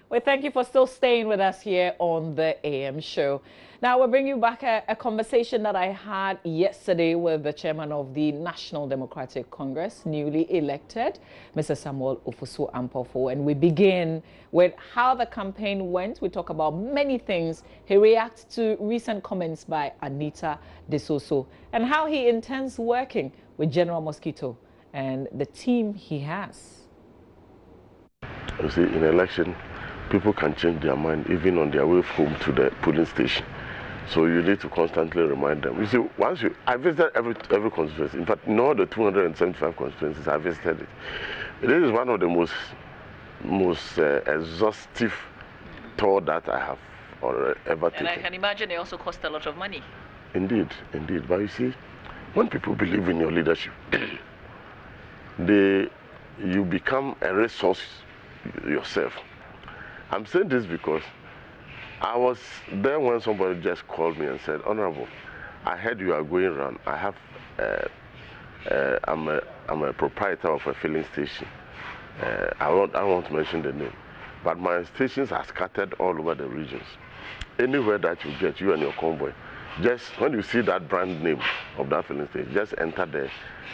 We thank you for still staying with us here on the AM show. Now, we'll bring you back a conversation that I had yesterday with the chairman of the National Democratic Congress, newly elected, Mr. Samuel Ofosu Ampofo. And we begin with how the campaign went. We talk about many things. He reacts to recent comments by Anita Desoso and how he intends working with General Mosquito and the team he has. You see, in election, people can change their mind even on their way home to the polling station. So you need to constantly remind them. You see, I visited every constituency. In fact, in all the 275 constituencies, I visited it. This is one of the most exhaustive tour that I have ever taken. And I can imagine they also cost a lot of money. Indeed, indeed. But you see, when people believe in your leadership, you become a resource yourself. I'm saying this because I was there when somebody just called me and said, Honorable, I heard you are going around. I have, I'm a proprietor of a filling station. I don't want to mention the name, but my stations are scattered all over the regions. Anywhere that you get, you and your convoy, just when you see that brand name of that filling station, just enter there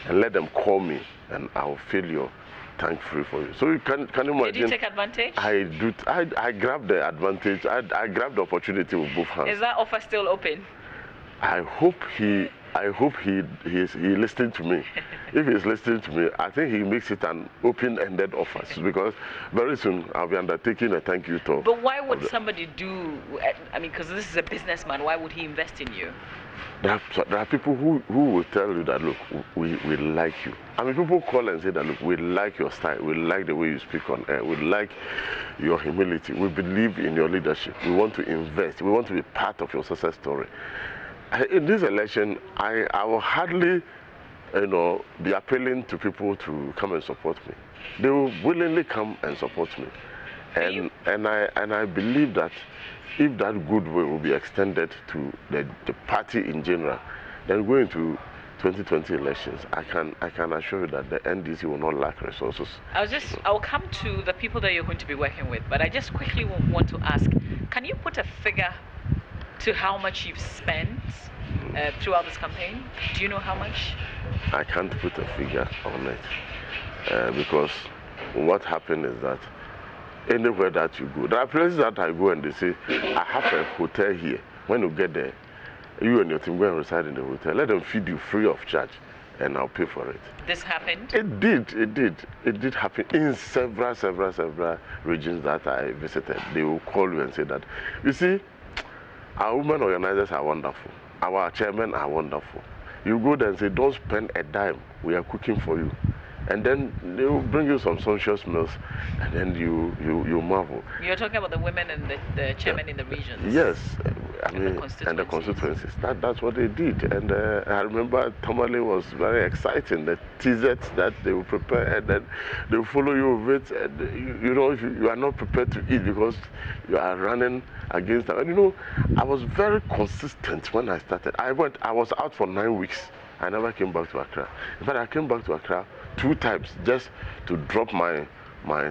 and let them call me, and I'll fill your tank free for you. So you can you imagine? Did you take advantage? I grabbed the advantage. I grabbed the opportunity with both hands. Is that offer still open? I hope he listening to me. If he's listening to me, I think he makes it an open-ended offer, because very soon I'll be undertaking a thank you tour. But why would somebody do? I mean, because this is a businessman. Why would he invest in you? There are people who will tell you that, look, we like you. I mean, people call and say that, look, we like your style, we like the way you speak on air, we like your humility, we believe in your leadership, we want to invest, we want to be part of your success story. In this election, I will hardly, be appealing to people to come and support me. They will willingly come and support me, and I believe that if that goodwill will be extended to the party in general, then going to 2020 elections, I can assure you that the NDC will not lack resources. I'll come to the people that you're going to be working with, but I just quickly want to ask, can you put a figure to how much you've spent throughout this campaign? Do you know how much? I can't put a figure on it because what happened is that anywhere that you go, there are places that I go and they say, I have a hotel here. When you get there, you and your team go and reside in the hotel. Let them feed you free of charge, and I'll pay for it. This happened? It did happen in several regions that I visited. They will call you and say that, you see, our women organizers are wonderful. Our chairmen are wonderful. You go there and say, don't spend a dime. We are cooking for you. And then they will bring you some sumptuous meals, and then you marvel. You're talking about the women and the chairmen in the regions? Yes, I mean, and the constituencies. That's what they did. And I remember Tamale was very exciting. The T-sets that they will prepare, and then they will follow you with it. And if you are not prepared to eat because you are running against them. And I was very consistent when I started. I was out for 9 weeks. I never came back to Accra. In fact, I came back to Accra 2 times just to drop my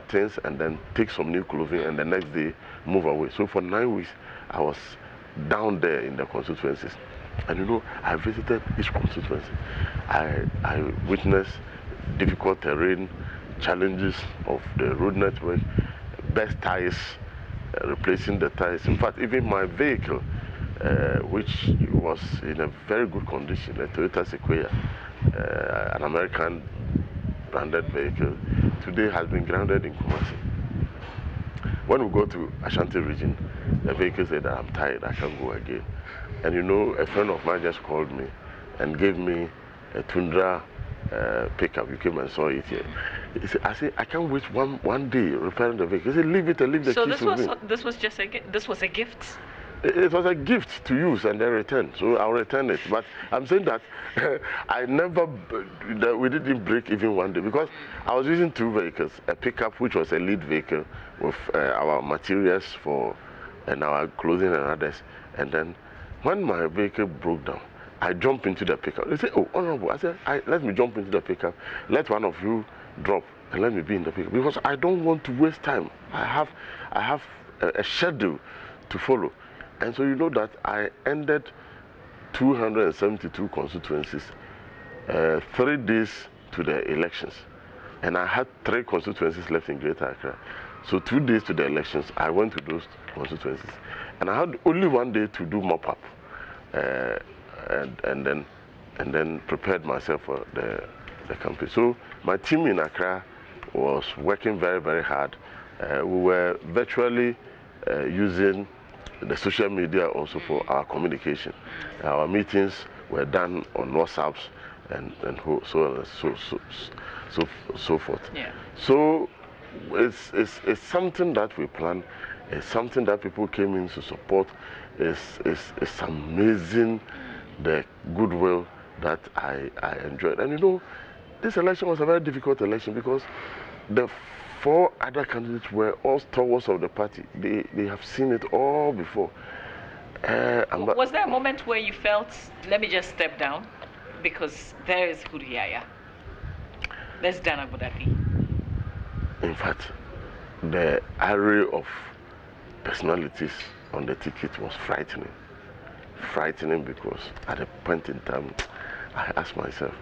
things and then take some new clothing, and the next day move away. So for 9 weeks, I was down there in the constituencies. And I visited each constituency. I witnessed difficult terrain, challenges of the road network, best tires, replacing the tires. In fact, even my vehicle, which was in a very good condition, a Toyota Sequoia, an American branded vehicle, today has been grounded in Kumasi. When we go to Ashanti region, the vehicle said that I'm tired, I can't go again. And a friend of mine just called me and gave me a Tundra pickup. You came and saw it here. I said, I can't wait one day repairing the vehicle. He said, leave it and leave the keys with me. So this was a gift? It was a gift to use and then return, so I'll return it. But I'm saying that we didn't break even one day, because I was using 2 vehicles, a pickup which was a lead vehicle with our materials and our clothing and others. And then when my vehicle broke down, I jumped into the pickup. They said, oh, Honorable. I said, let me jump into the pickup. Let one of you drop and let me be in the picture, because I don't want to waste time. I have a schedule to follow. And so you know that I ended 272 constituencies, 3 days to the elections. And I had 3 constituencies left in Greater Accra. So 2 days to the elections, I went to those constituencies. And I had only 1 day to do mop-up. And then prepared myself for the campaign. So my team in Accra was working very, very hard. We were virtually using the social media also for our communication. Our meetings were done on WhatsApps and so on and so forth. Yeah. So it's something that we plan. It's something that people came in to support. It's amazing, the goodwill that I enjoyed. And you know, this election was a very difficult election because the 4 other candidates were all stalwarts of the party. They have seen it all before. Was there a moment where you felt, let me just step down because there is Huriaya? Let's Dana Budati. In fact, the array of personalities on the ticket was frightening. Frightening because at a point in time, I asked myself.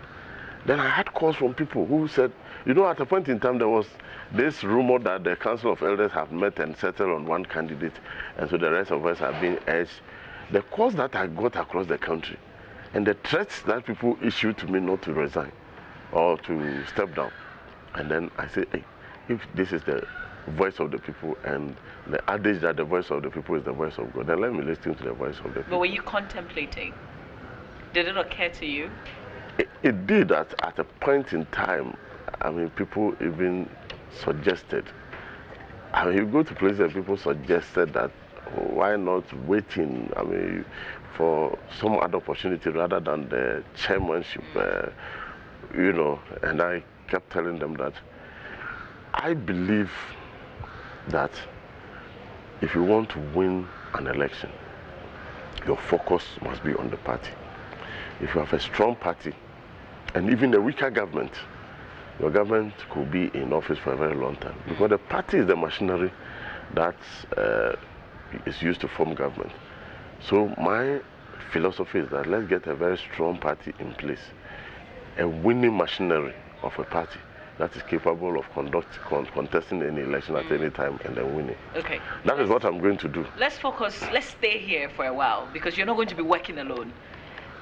Then I had calls from people who said, you know, at a point in time there was this rumor that the Council of Elders have met and settled on one candidate, and so the rest of us are being urged. The calls that I got across the country and the threats that people issued to me not to resign or to step down. And then I said, hey, if this is the voice of the people and the adage that the voice of the people is the voice of God, then let me listen to the voice of the people. But were you contemplating? Did it occur to you? It did at a point in time. I mean, people even suggested. I mean, you go to places and people suggested that why not waiting? I mean, for some other opportunity rather than the chairmanship, you know. And I kept telling them that I believe that if you want to win an election, your focus must be on the party. If you have a strong party, and even a weaker government, your government could be in office for a very long time. Because the party is the machinery that is used to form government. So my philosophy is that let's get a very strong party in place, a winning machinery of a party that is capable of contesting any election at any time and then winning. Okay. That is what I'm going to do. Let's focus, let's stay here for a while because you're not going to be working alone.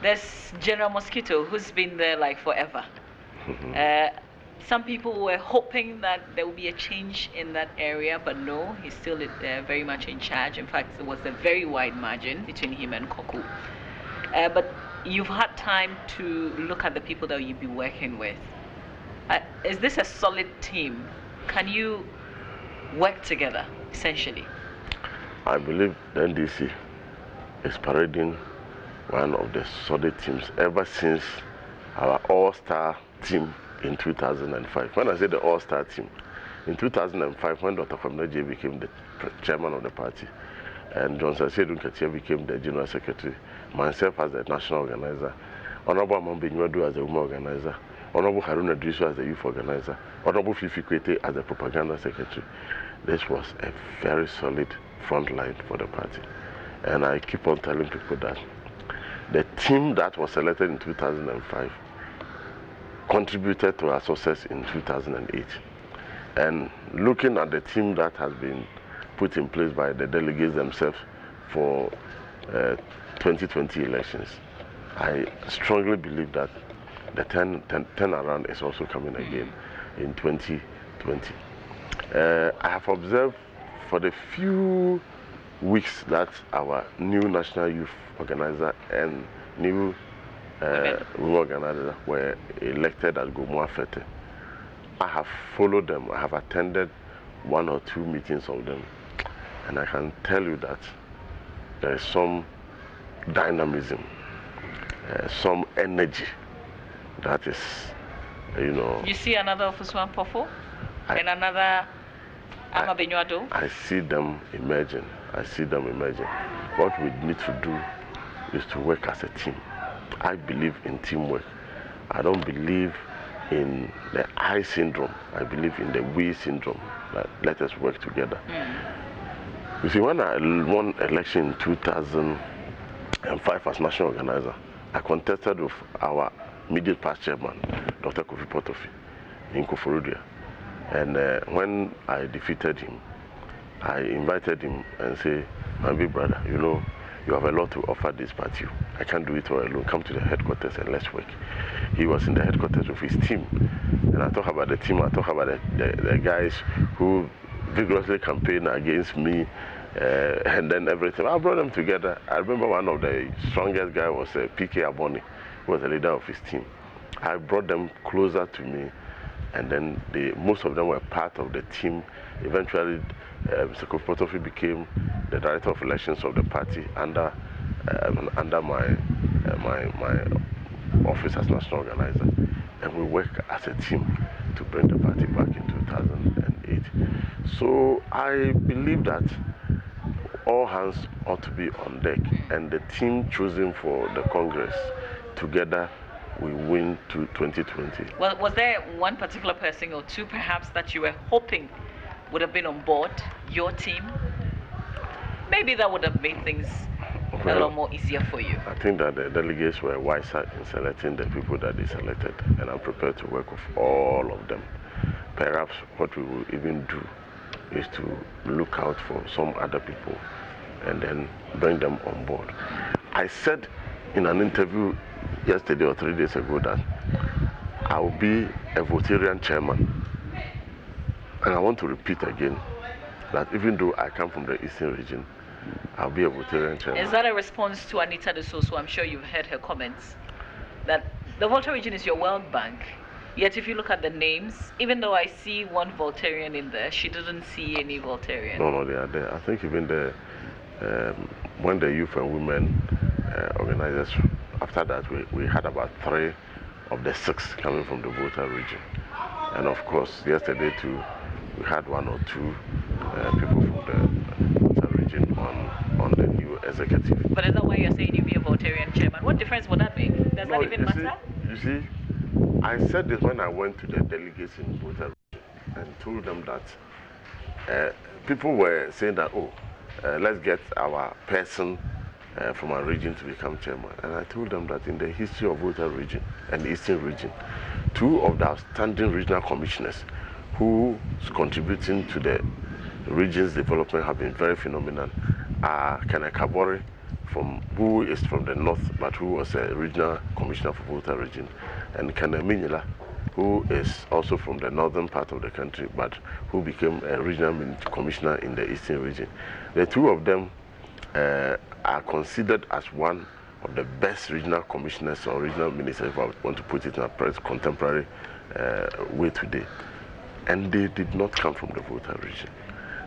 There's General Mosquito who's been there like forever. Some people were hoping that there will be a change in that area, but no, he's still very much in charge. In fact, there was a very wide margin between him and Koku. But you've had time to look at the people that you'll be working with. Is this a solid team? Can you work together, essentially? I believe the NDC is parading one of the solid teams ever since our all-star team in 2005. When I say the all-star team, in 2005, when Dr. Kwamnaje became the chairman of the party, and Johnson Sedun Katia became the general secretary, myself as the national organizer, Honorable Amambe Nywadu as the women organizer, Honorable Haruna Drisu as the youth organizer, Honorable Fifi Kwete as the propaganda secretary. This was a very solid front line for the party. And I keep on telling people that the team that was selected in 2005 contributed to our success in 2008. And looking at the team that has been put in place by the delegates themselves for 2020 elections, I strongly believe that the turnaround is also coming again in 2020. I have observed for the few weeks that our new national youth organizer and new women organizer were elected at Gomua Fete. I have followed them. I have attended 1 or 2 meetings of them, and I can tell you that there is some dynamism, some energy that is, you know. You see another Ofosu Ampofo and another Amambe Nywadu? I see them emerging. I see them emerging. What we need to do is to work as a team. I believe in teamwork. I don't believe in the I syndrome. I believe in the we syndrome. That let us work together. You see, when I won election in 2005 as national organizer, I contested with our immediate past chairman, Dr. Kofi Potofi, in Koforidua. And when I defeated him, I invited him and said, my big brother, you know, you have a lot to offer this party. I can't do it all alone. Come to the headquarters and let's work. He was in the headquarters with his team. And I talk about the team, I talk about the guys who vigorously campaigned against me, and then everything. I brought them together. I remember one of the strongest guys was PK Aboni, who was the leader of his team. I brought them closer to me, and then most of them were part of the team. Eventually, Mr. Kofi Potofi became the director of elections of the party under my office as national organizer, and we worked as a team to bring the party back in 2008. So I believe that all hands ought to be on deck, and the team chosen for the Congress together we win to 2020. Well, was there one particular person or two perhaps that you were hoping would have been on board your team? Maybe that would have made things a lot more easier for you. I think that the delegates were wiser in selecting the people that they selected, and I'm prepared to work with all of them. Perhaps what we will even do is to look out for some other people and then bring them on board. I said in an interview yesterday or 3 days ago that I will be a Votarian chairman. And I want to repeat again that even though I come from the Eastern region, I'll be a Votarian chairman. Is that a response to Anita De Soso? I'm sure you've heard her comments that the Volta region is your World Bank. Yet if you look at the names, even though I see one Voltarian in there, she doesn't see any Voltarian. No, they are there. I think even when the youth and women organizers, after that we had about 3 of the 6 coming from the Volta region. And of course, yesterday too, we had 1 or 2 people from the Volta region on the new executive. But is that why you're saying you'll be a Voltarian chairman? What difference would that make? Does that even matter? You see, I said this when I went to the delegates in Volta region and told them that people were saying that, let's get our person from our region to become chairman. And I told them that in the history of Volta region and the Eastern region, 2 of the outstanding regional commissioners who's contributing to the region's development have been very phenomenal are Kenneth Kabore, who is from the north but who was a regional commissioner for Volta region, and Kenneth Minyela, who is also from the northern part of the country but who became a regional commissioner in the Eastern region. The 2 of them are considered as one of the best regional commissioners or regional ministers, if I want to put it in a contemporary way today. And they did not come from the Volta region.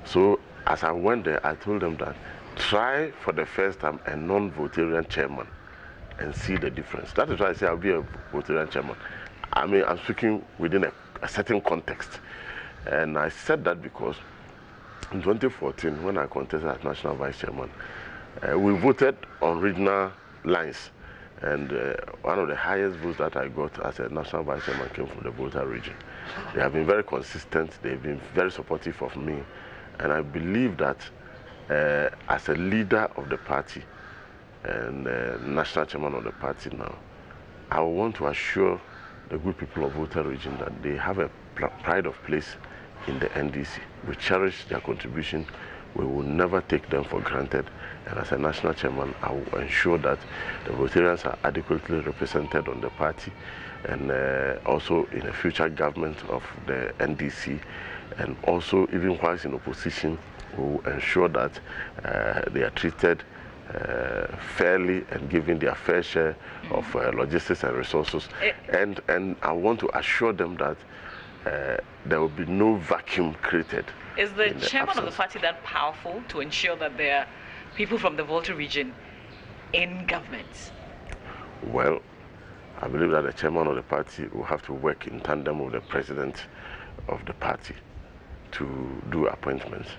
So as I went there, I told them that try for the first time a non-Votarian chairman and see the difference. That is why I say I'll be a Votarian chairman. I mean, I'm speaking within a certain context. And I said that because in 2014, when I contested as national vice chairman, we voted on regional lines. And one of the highest votes that I got as a national vice chairman came from the Volta region. They have been very consistent. They've been very supportive of me. And I believe that as a leader of the party and national chairman of the party now, I want to assure the good people of Volta region that they have a pride of place in the NDC. We cherish their contribution. We will never take them for granted. And as a national chairman, I will ensure that the Voltarians are adequately represented on the party and also in a future government of the NDC. And also, even whilst in opposition, we will ensure that they are treated fairly and given their fair share of logistics and resources. And I want to assure them that there will be no vacuum created. Is the chairman of the party that powerful to ensure that there are people from the Volta region in government? Well, I believe that the chairman of the party will have to work in tandem with the president of the party to do appointments.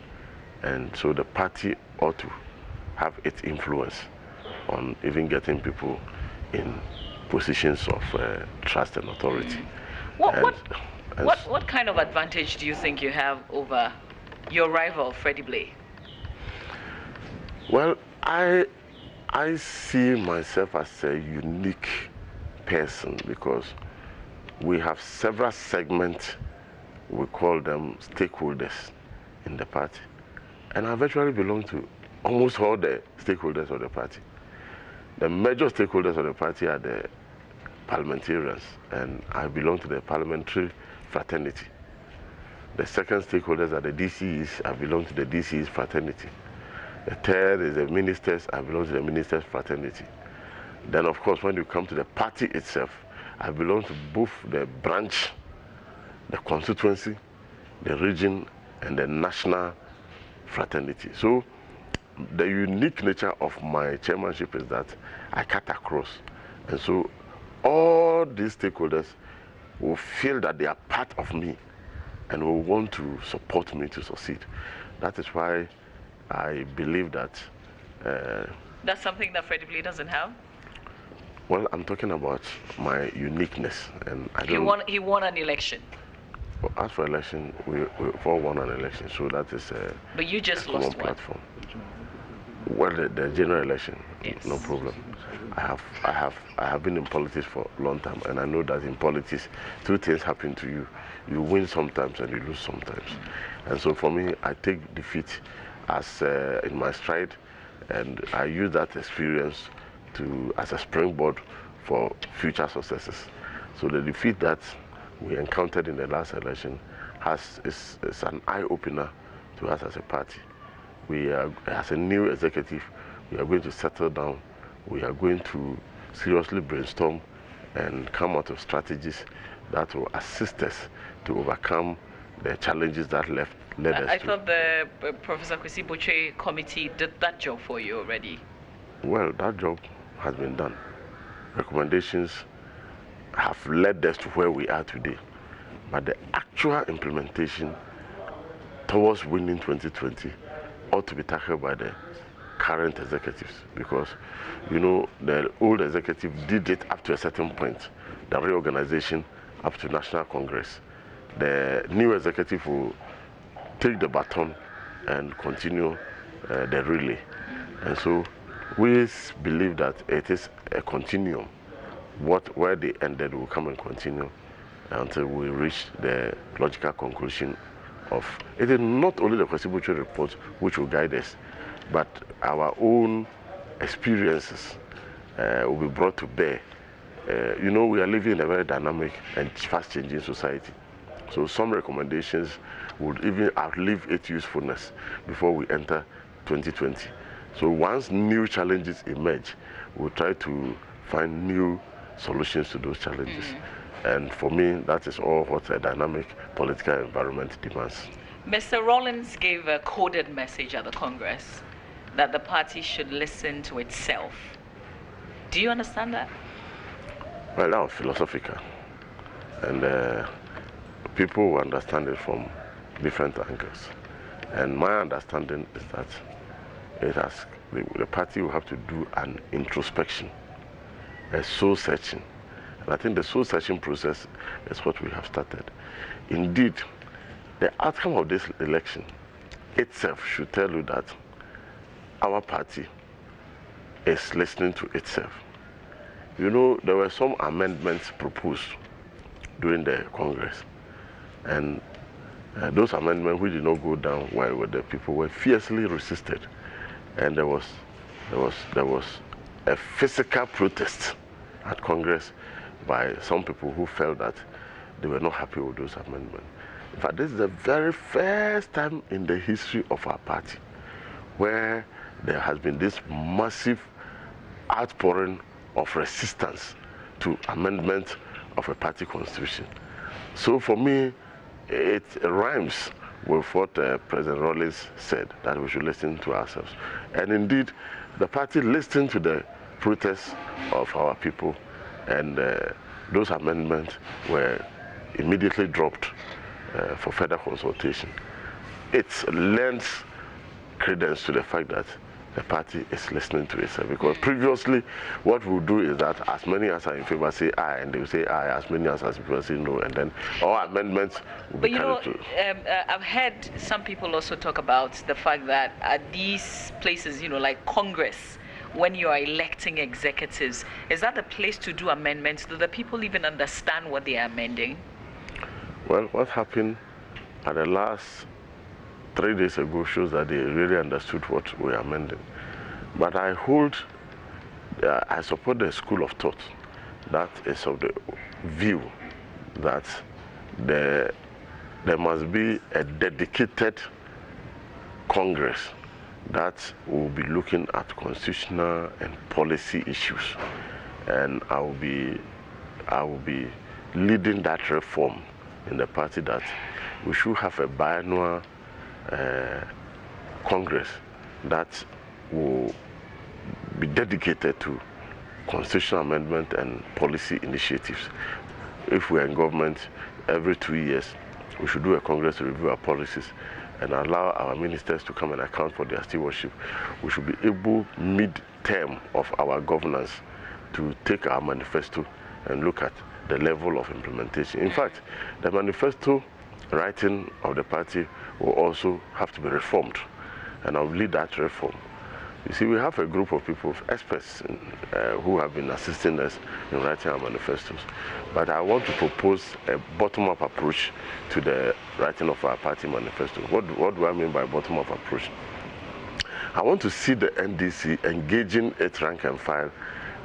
And so the party ought to have its influence on even getting people in positions of trust and authority. What kind of advantage do you think you have over your rival, Freddie Blay? Well, I see myself as a unique person because we have several segments, we call them stakeholders in the party. And I virtually belong to almost all the stakeholders of the party. The major stakeholders of the party are the parliamentarians, and I belong to the parliamentary fraternity. The second stakeholders are the DCEs, I belong to the DCEs fraternity. The third is the ministers, I belong to the ministers fraternity. Then of course when you come to the party itself, I belong to both the branch, the constituency, the region, and the national fraternity. So the unique nature of my chairmanship is that I cut across. And so all these stakeholders will feel that they are part of me and will want to support me to succeed. That is why I believe that... that's something that Freddie Blay doesn't have? Well, I'm talking about my uniqueness. And He won an election. As for election, we all won an election, so that is but you just lost platform. Well, the general election, yes. No problem. I have been in politics for a long time, and I know that in politics, two things happen to you. You win sometimes and you lose sometimes. And so for me, I take defeat as in my stride, and I use that experience as a springboard for future successes. So the defeat that we encountered in the last election is an eye-opener to us as a party. We are, as a new executive, we are going to settle down. We are going to seriously brainstorm and come out of strategies that will assist us to overcome the challenges that led us to. I thought the Professor Kwesi Botwe committee did that job for you already. Well, that job has been done. Recommendations have led us to where we are today. But the actual implementation towards winning 2020 ought to be tackled by the current executives, because, you know, the old executive did it up to a certain point, the reorganization up to National Congress. The new executive will take the baton and continue the relay. And so we believe that it is a continuum. Where they ended will come and continue until we reach the logical conclusion of it is not only the Kwesi Botwe report which will guide us, but our own experiences will be brought to bear. You know, we are living in a very dynamic and fast-changing society. So some recommendations would even outlive its usefulness before we enter 2020. So once new challenges emerge, we'll try to find new solutions to those challenges. And for me, that is all what a dynamic political environment demands. Mr. Rawlings gave a coded message at the Congress that the party should listen to itself. Do you understand that? Well, that was philosophical. And people will understand it from different angles. And my understanding is that the party will have to do an introspection, a soul-searching. And I think the soul-searching process is what we have started. Indeed, the outcome of this election itself should tell you that our party is listening to itself. You know, there were some amendments proposed during the Congress, and those amendments which did not go down well with the people were fiercely resisted, and there was a physical protest at Congress by some people who felt that they were not happy with those amendments. In fact, this is the very first time in the history of our party where there has been this massive outpouring of resistance to amendment of a party constitution. So for me, it rhymes with what President Rawlings said, that we should listen to ourselves. And indeed, the party listened to the protests of our people, and those amendments were immediately dropped for further consultation. It lends credence to the fact that the party is listening to itself. Because previously, what we'll do is that as many as are in favor say aye, and they will say aye, as many as are in favor say no, and then all amendments will be carried through. I've heard some people also talk about the fact that at these places, like Congress, when you are electing executives, is that the place to do amendments? Do the people even understand what they are amending? Well, what happened at the last 3 days ago shows that they really understood what we are amending. But I support the school of thought that is of the view that there must be a dedicated Congress that will be looking at constitutional and policy issues, and I will be leading that reform in the party, that we should have a biannual Congress that will be dedicated to constitutional amendment and policy initiatives. If we are in government, every 2 years we should do a Congress to review our policies and allow our ministers to come and account for their stewardship. We should be able, mid-term of our governance, to take our manifesto and look at the level of implementation. In fact, the manifesto writing of the party will also have to be reformed, and I'll lead that reform. You see, we have a group of people, experts, who have been assisting us in writing our manifestos. But I want to propose a bottom-up approach to the writing of our party manifesto. What do I mean by bottom-up approach? I want to see the NDC engaging its rank and file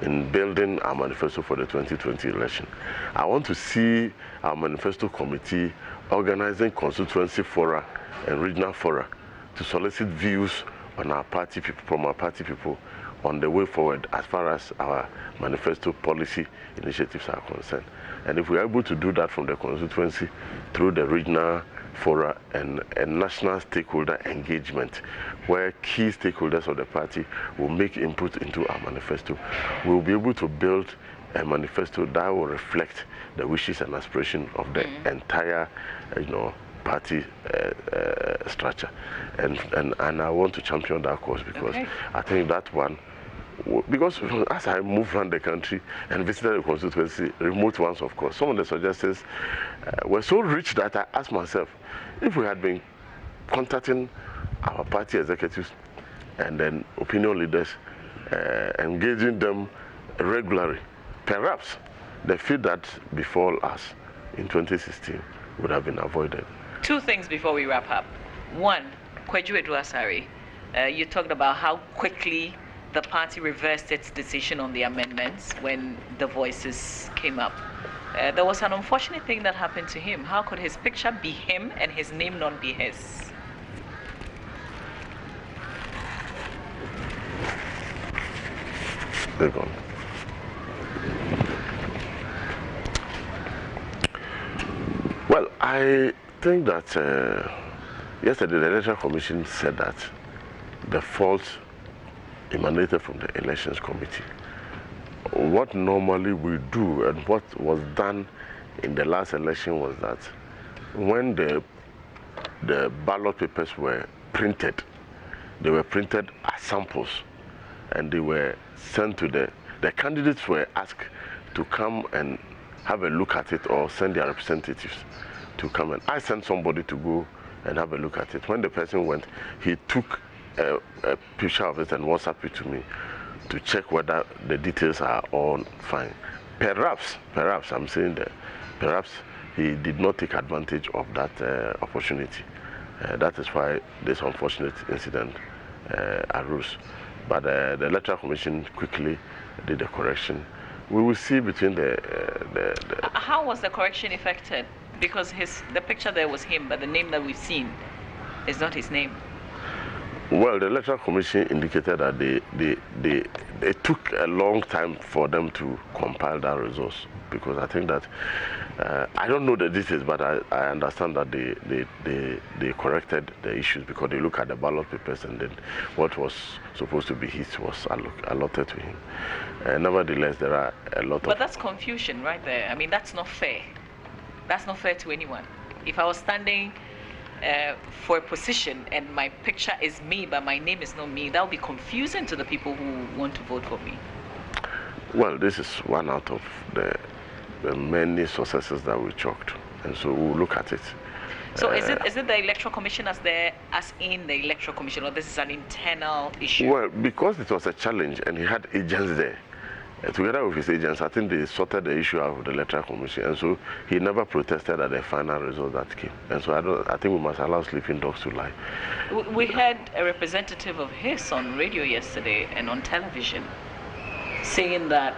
in building our manifesto for the 2020 election. I want to see our manifesto committee organizing constituency fora and regional fora to solicit views on our party people, from our party people, on the way forward as far as our manifesto policy initiatives are concerned. And if we are able to do that from the constituency through the regional fora and a national stakeholder engagement, where key stakeholders of the party will make input into our manifesto, we will be able to build a manifesto that will reflect the wishes and aspirations of the entire, party structure, and I want to champion that cause, because I think that one, because as I moved around the country and visited the constituency, remote ones of course, some of the suggestions were so rich that I asked myself, if we had been contacting our party executives and then opinion leaders, engaging them regularly, perhaps the fate that befall us in 2016 would have been avoided. Two things before we wrap up. One, Kweju Edu-Asare, you talked about how quickly the party reversed its decision on the amendments when the voices came up. There was an unfortunate thing that happened to him. How could his picture be him and his name not be his? They're gone. Well, I think that yesterday the Electoral Commission said that the fault emanated from the Elections Committee. What normally we do and what was done in the last election was that when the ballot papers were printed, they were printed as samples and they were sent to the candidates were asked to come and have a look at it or send their representatives to come, and I sent somebody to go and have a look at it. When the person went, he took a picture of it and WhatsApp it to me to check whether the details are all fine. Perhaps I'm saying that perhaps he did not take advantage of that opportunity. That is why this unfortunate incident arose. But the Electoral Commission quickly did the correction. We will see between the How was the correction effected? Because the picture there was him, but the name that we've seen is not his name. Well, the Electoral Commission indicated that they took a long time for them to compile that resource, because I think that I don't know the details, but I understand that they corrected the issues because they look at the ballot papers and then what was supposed to be his was allotted to him. Nevertheless, there are a lot of... But that's confusion right there. I mean, that's not fair. That's not fair to anyone. If I was standing for a position and my picture is me, but my name is not me, that will be confusing to the people who want to vote for me. Well, this is one out of the many successes that we chalked, and so we'll look at it. So is it the Electoral Commission as in the Electoral Commission, or this is an internal issue? Well, because it was a challenge and he had agents there, together with his agents, I think they sorted the issue out of the Electoral Commission, and so he never protested at the final result that came. And so I think we must allow sleeping dogs to lie. We had a representative of his on radio yesterday and on television saying that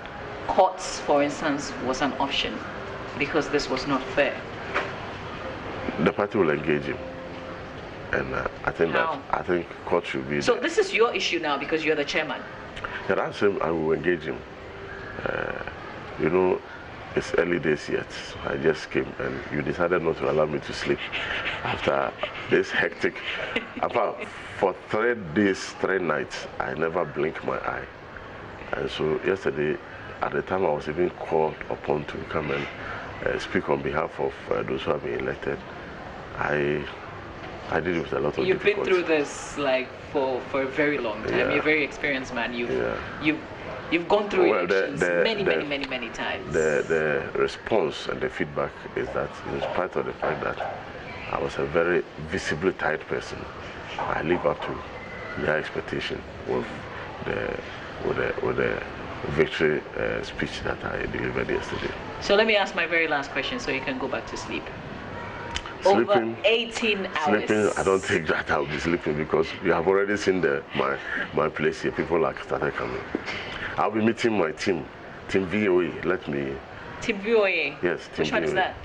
courts, for instance, was an option because this was not fair. The party will engage him, and I think court should be. So there. this is your issue now because you're the chairman. Yeah, that's him. I will engage him. You know, it's early days yet. I just came, and you decided not to allow me to sleep after this hectic. For 3 days, 3 nights, I never blinked my eye, and so yesterday, at the time I was even called upon to come and speak on behalf of those who have been elected. I did it with a lot of You've difficulty. been through this like for a very long time. Yeah. You're a very experienced man. You've gone through elections many times. The response and the feedback is that, in spite of the fact that I was a very visibly tired person, I live up to their expectation with the victory speech that I delivered yesterday. So let me ask my very last question so you can go back to sleep. Sleeping, over 18 hours. Sleeping, I don't think that I'll be sleeping because you have already seen my place here. People like started coming. I'll be meeting my team VOA. Team VOA? Yes, Team Which VOA. one is that?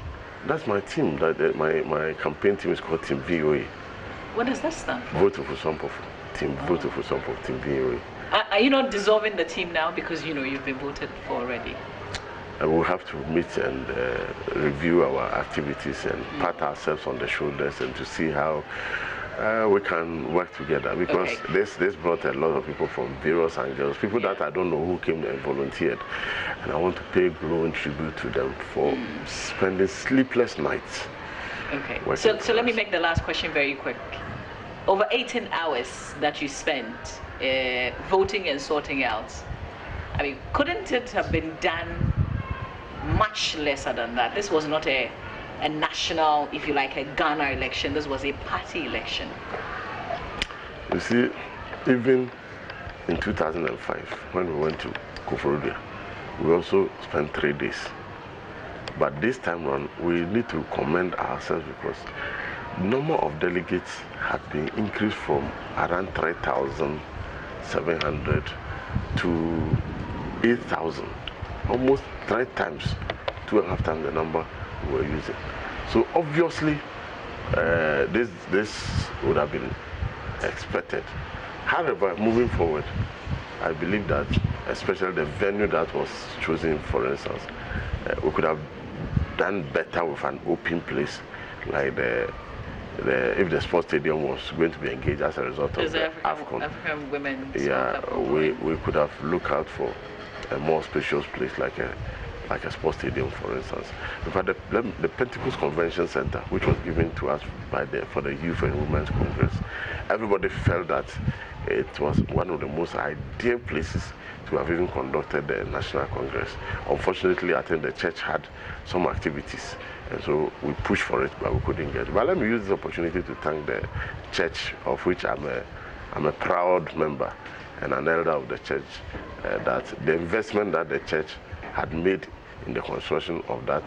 That's my team. My campaign team is called Team VOA. What does that stand for? Vote for Ampofo. Vote for Ampofo, Team VOA. Are you not dissolving the team now because you've been voted for already? We'll have to meet and review our activities and pat ourselves on the shoulders and to see how we can work together, because this brought a lot of people from various angles, people that I don't know who came and volunteered, and I want to pay glowing tribute to them for spending sleepless nights. Okay, so let me make the last question very quick. Over 18 hours that you spent voting and sorting out, I mean, couldn't it have been done much lesser than that? This was not a national, if you like, a Ghana election. This was a party election. You see, even in 2005, when we went to Koforidua, we also spent 3 days. But this time around, we need to commend ourselves because the number of delegates had been increased from around 3,700 to 8,000. Almost 3 times, 2.5 times the number we were using. So obviously, this would have been expected. However, moving forward, I believe that, especially the venue that was chosen, for instance, we could have done better with an open place, like if the sports stadium was going to be engaged as a result of the African women. Yeah, we could have looked out for a more spacious place like a sports stadium, for instance. In fact, the Pentecost Convention Center, which was given to us for the Youth and Women's Congress, everybody felt that it was one of the most ideal places to have even conducted the National Congress. Unfortunately, I think the church had some activities, and so we pushed for it, but we couldn't get it. But let me use this opportunity to thank the church, of which I'm a proud member and an elder of the church, that the investment that the church had made in the construction of that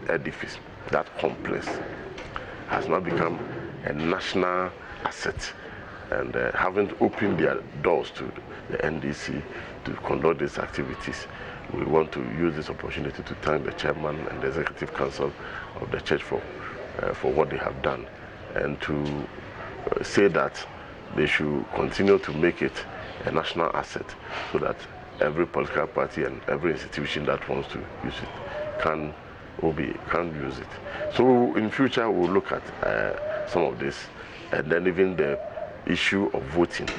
edifice, that complex, has now become a national asset. And having opened their doors to the NDC to conduct these activities, we want to use this opportunity to thank the chairman and the executive council of the church for what they have done, and to say that they should continue to make it a national asset so that every political party and every institution that wants to use it can use it. So in future we'll look at some of this, and then even the issue of voting.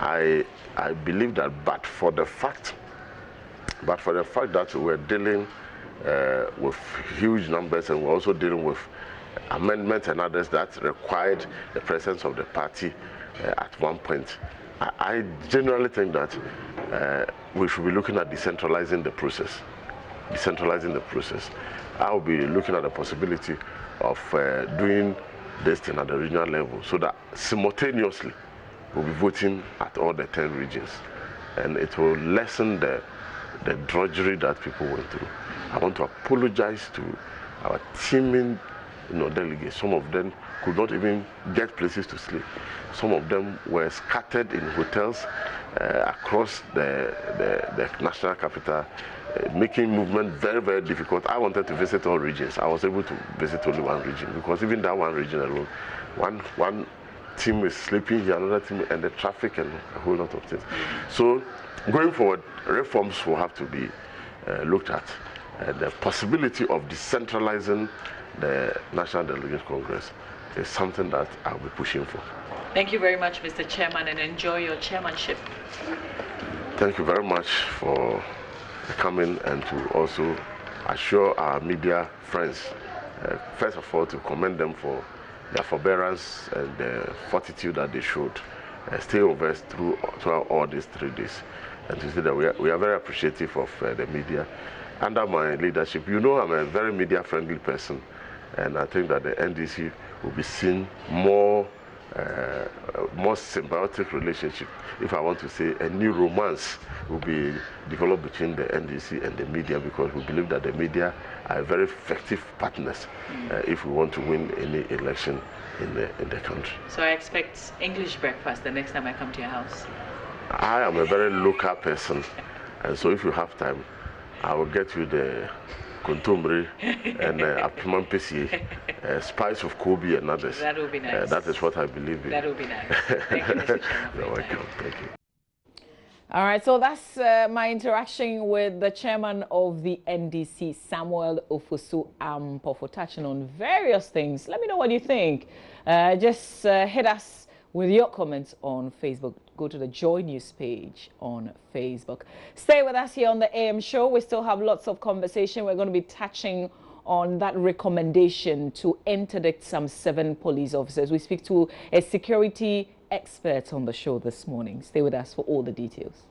I believe that, but for the fact that we're dealing with huge numbers, and we're also dealing with amendments and others that required the presence of the party at one point. I generally think that we should be looking at decentralizing the process. I'll be looking at the possibility of doing this thing at the regional level, so that simultaneously we'll be voting at all the 10 regions, and it will lessen the drudgery that people went through. I want to apologize to our teaming delegates. Some of them could not even get places to sleep. Some of them were scattered in hotels across the national capital, making movement very, very difficult. I wanted to visit all regions. I was able to visit only one region, because even that one region alone, one team is sleeping here, another team, and the traffic and a whole lot of things. So going forward, reforms will have to be looked at. The possibility of decentralizing the National Delegates Congress is something that I'll be pushing for. Thank you very much, Mr. Chairman, and enjoy your chairmanship. Thank you very much for coming, and to also assure our media friends, first of all, to commend them for their forbearance and the fortitude that they showed, stay over throughout all these 3 days, and to say that we are very appreciative of the media under my leadership. I'm a very media friendly person, and I think that the NDC will be seeing more symbiotic relationship, if I want to say a new romance will be developed between the NDC and the media, because we believe that the media are very effective partners if we want to win any election in the country. So I expect English breakfast the next time I come to your house. I am a very local person, and so if you have time, I will get you the kontomire and apiman pesi, spice of Kobe and others. That will be nice. That is what I believe in. That will be nice. Thank you, Mr. Chairman. You're welcome. Thank you. All right, so that's my interaction with the chairman of the NDC, Samuel Ofosu Ampofo, touching on various things. Let me know what you think. Just hit us with your comments on Facebook. Go to the JoyNews page on Facebook. Stay with us here on the AM show. We still have lots of conversation. We're going to be touching on that recommendation to interdict some 7 police officers. We speak to a security expert on the show this morning. Stay with us for all the details.